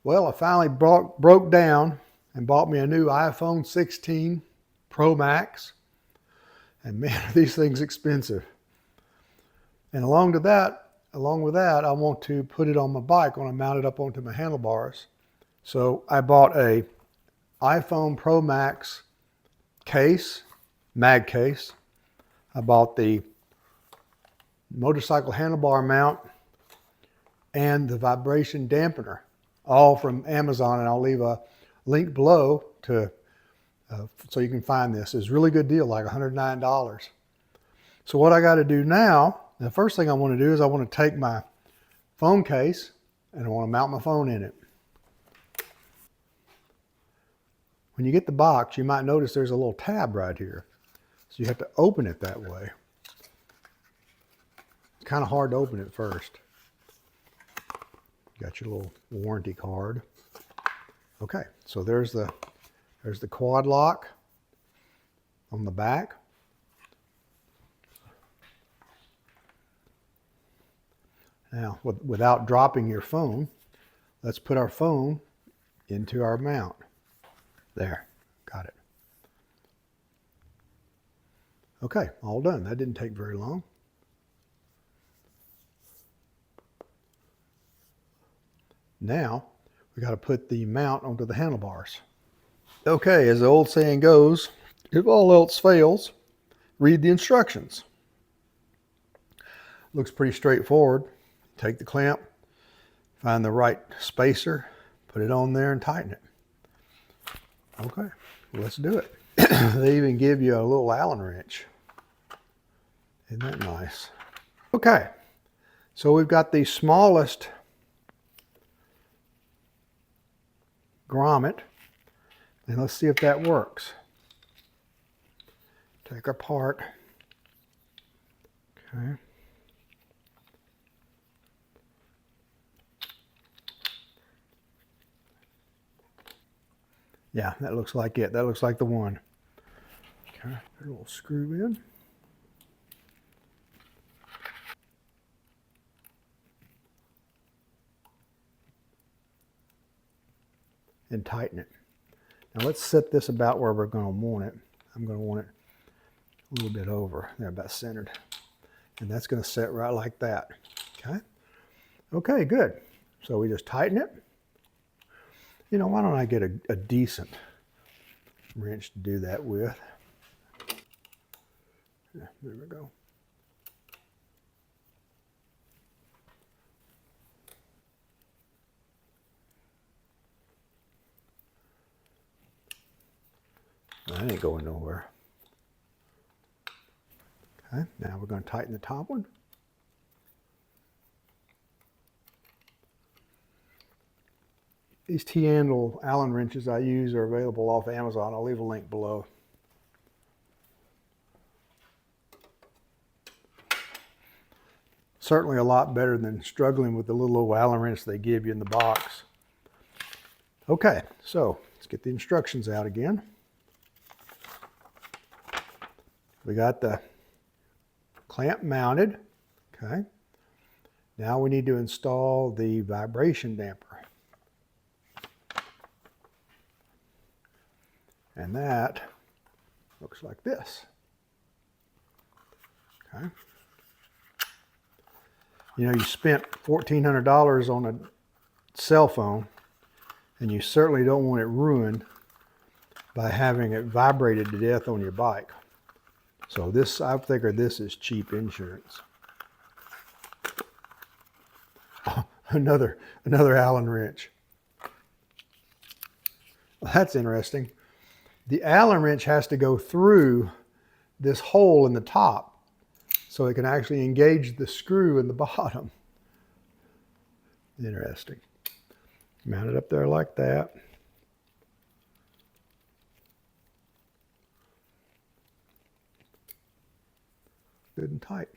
Well, I finally broke down and bought me a new iPhone 16 Pro Max. And man, are these things expensive. And along with that, I want to put it on my bike. I want to mount it up onto my handlebars. So I bought a iPhone Pro Max case, mag case. I bought the motorcycle handlebar mount and the vibration dampener, all from Amazon, and I'll leave a link below to so you can find this. It's a really good deal, like $109. So what I got to do now, the first thing I want to do is I want to take my phone case and I want to mount my phone in it. When you get the box, you might notice there's a little tab right here. So you have to open it that way. It's kind of hard to open it first. You got your little warranty card. Okay, so there's the quad lock on the back. Now, without dropping your phone, let's put our phone into our mount. There, got it. Okay, all done. That didn't take very long. Now, we got to put the mount onto the handlebars. Okay, as the old saying goes, if all else fails, read the instructions. Looks pretty straightforward. Take the clamp, find the right spacer, put it on there and tighten it. Okay, let's do it. They even give you a little Allen wrench. Isn't that nice? Okay, so we've got the smallest grommet, and let's see if that works. Take our part. Okay. Yeah, that looks like it. That looks like the one. Okay, put a little screw in. And tighten it. Now let's set this about where we're going to want it. I'm going to want it a little bit over there, about centered. And that's going to set right like that. Okay. Okay, good. So we just tighten it. You know, why don't I get a decent wrench to do that with? Yeah, there we go. That ain't going nowhere. Okay, now we're going to tighten the top one. These T-handle Allen wrenches I use are available off Amazon. I'll leave a link below. Certainly a lot better than struggling with the little old Allen wrench they give you in the box. Okay, so let's get the instructions out again. We got the clamp mounted. Okay. Now we need to install the vibration damper. And that looks like this. Okay. You know, you spent $1,400 on a cell phone, and you certainly don't want it ruined by having it vibrated to death on your bike. So this, I figure this is cheap insurance. Oh, another Allen wrench. Well, that's interesting. The Allen wrench has to go through this hole in the top so it can actually engage the screw in the bottom. Interesting. Mount it up there like that. Good and tight.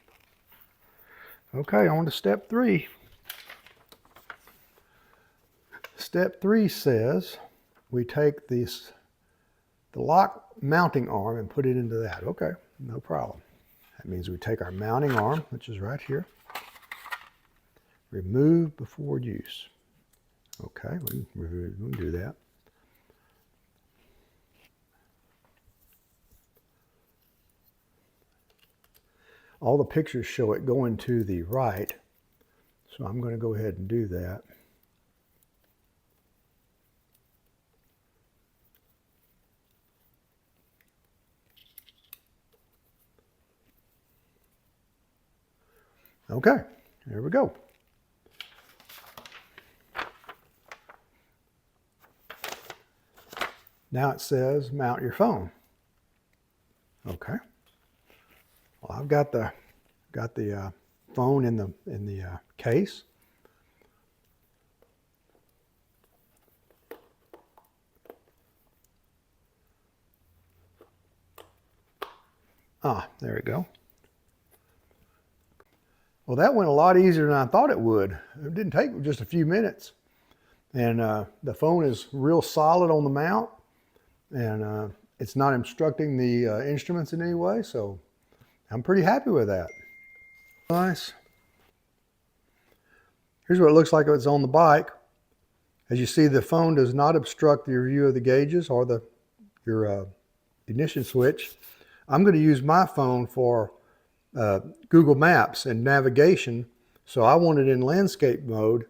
Okay, on to step 3. Step 3 says we take the lock mounting arm and put it into that. Okay, no problem. That means we take our mounting arm, which is right here, remove before use. Okay, we can do that. All the pictures show it going to the right, so I'm going to go ahead and do that. Okay, there we go. Now it says mount your phone. Okay. Well, I've got the phone in the case. Ah, there we go. Well, that went a lot easier than I thought it would. It didn't take just a few minutes. And the phone is real solid on the mount, and it's not obstructing the instruments in any way, so I'm pretty happy with that. Nice. Here's what it looks like if it's on the bike. As you see, the phone does not obstruct your view of the gauges or your ignition switch. I'm going to use my phone for Google Maps and navigation, so I want it in landscape mode,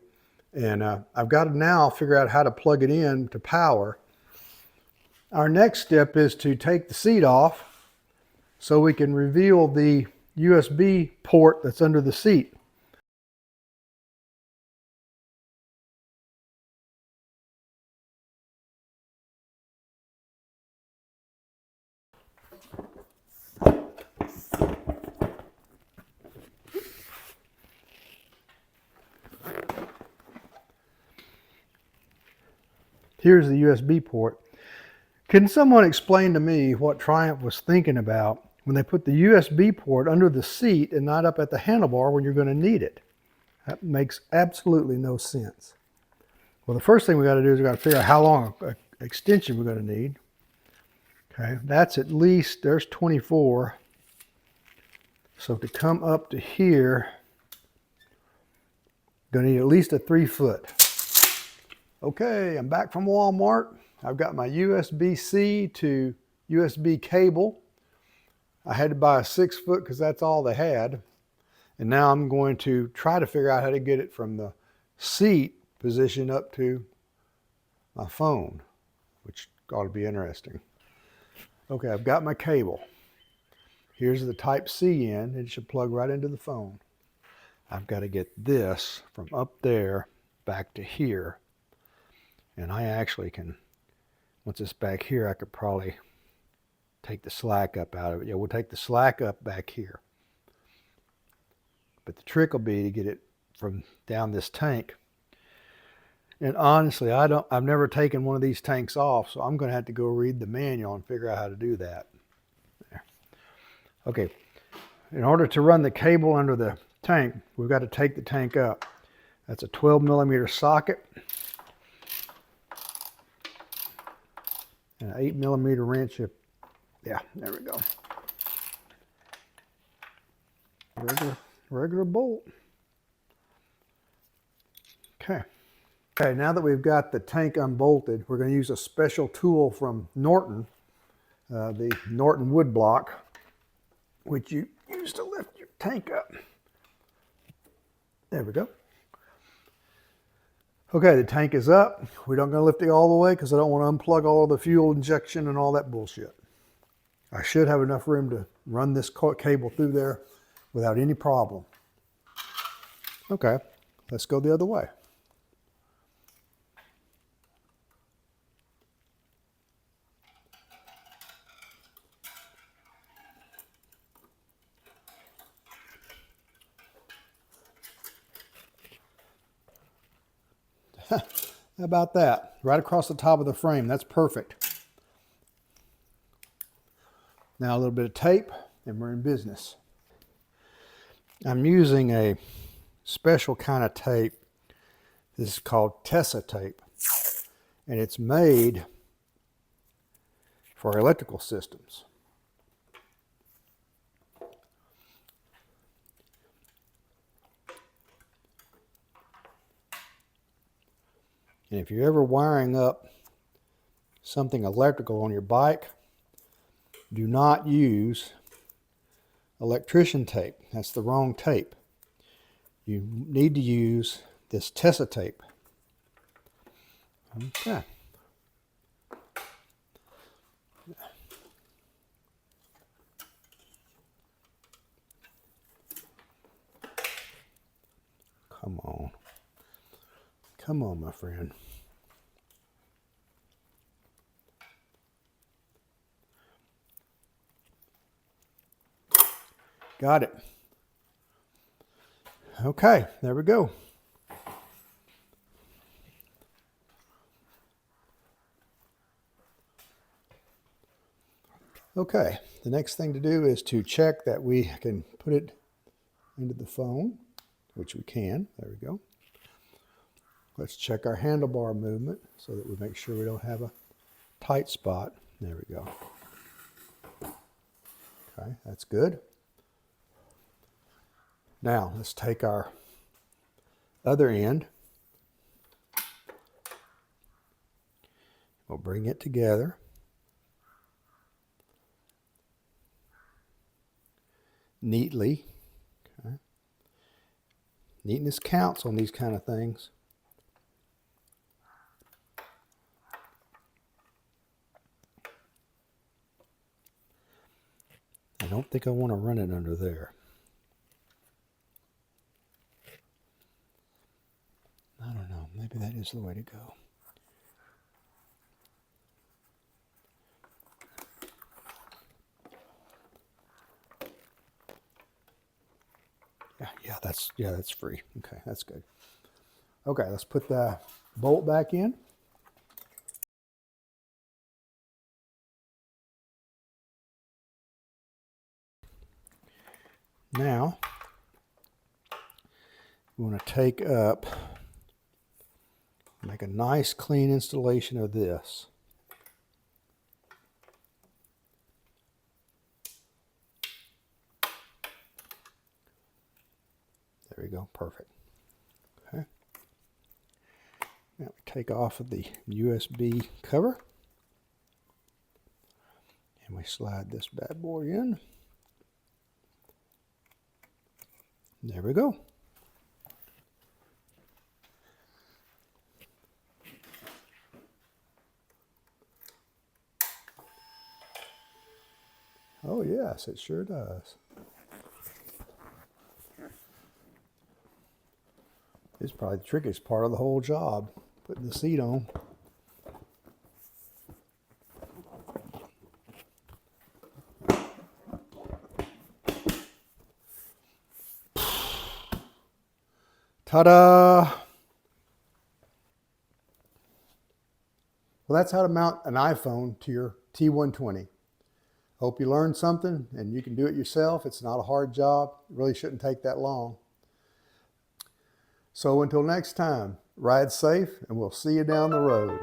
and I've got to now figure out how to plug it in to power. Our next step is to take the seat off so we can reveal the USB port that's under the seat. Here's the USB port. Can someone explain to me what Triumph was thinking about when they put the USB port under the seat and not up at the handlebar when you're going to need it? That makes absolutely no sense. Well, the first thing we got to do is we got to figure out how long an extension we're going to need. Okay, that's at least, there's 24. So to come up to here, going to need at least a 3 foot. Okay, I'm back from Walmart. I've got my USB-C to USB cable. I had to buy a 6 foot because that's all they had. And now I'm going to try to figure out how to get it from the seat position up to my phone, which ought to be interesting. Okay, I've got my cable. Here's the Type-C end. It should plug right into the phone. I've got to get this from up there back to here. And I actually can, once it's back here, I could probably take the slack up out of it. Yeah, we'll take the slack up back here. But the trick will be to get it from down this tank. And honestly, I've never taken one of these tanks off, so I'm going to have to go read the manual and figure out how to do that. There. Okay, in order to run the cable under the tank, we've got to take the tank up. That's a 12mm socket and an 8mm wrench. Yeah, there we go. Regular bolt. Okay. Okay, now that we've got the tank unbolted, we're going to use a special tool from Norton, the Norton wood block, which you use to lift your tank up. There we go. Okay, the tank is up. We're not going to lift it all the way because I don't want to unplug all of the fuel injection and all that bullshit. I should have enough room to run this cable through there without any problem. Okay, let's go the other way. How about that? Right across the top of the frame. That's perfect. Now a little bit of tape and we're in business. I'm using a special kind of tape. This is called Tessa tape. And it's made for electrical systems. And if you're ever wiring up something electrical on your bike, do not use electrician tape. That's the wrong tape. You need to use this Tessa tape. Okay. Come on. Come on, my friend. Got it. Okay, there we go. Okay, the next thing to do is to check that we can put it into the phone, which we can. There we go. Let's check our handlebar movement so that we make sure we don't have a tight spot. There we go. Okay, that's good. Now, let's take our other end. We'll bring it together. Neatly. Okay. Neatness counts on these kind of things. I don't think I want to run it under there. I don't know. Maybe that is the way to go. Yeah, that's free. Okay, that's good. Okay, let's put the bolt back in. Now, we want to take up, make a nice clean installation of this. There we go, perfect. Okay. Now we take off of the USB cover and we slide this bad boy in. There we go. Oh yes, it sure does. It's probably the trickiest part of the whole job, putting the seat on. Ta-da! Well, that's how to mount an iPhone to your T120. Hope you learned something and you can do it yourself. It's not a hard job. It really shouldn't take that long. So until next time, ride safe and we'll see you down the road.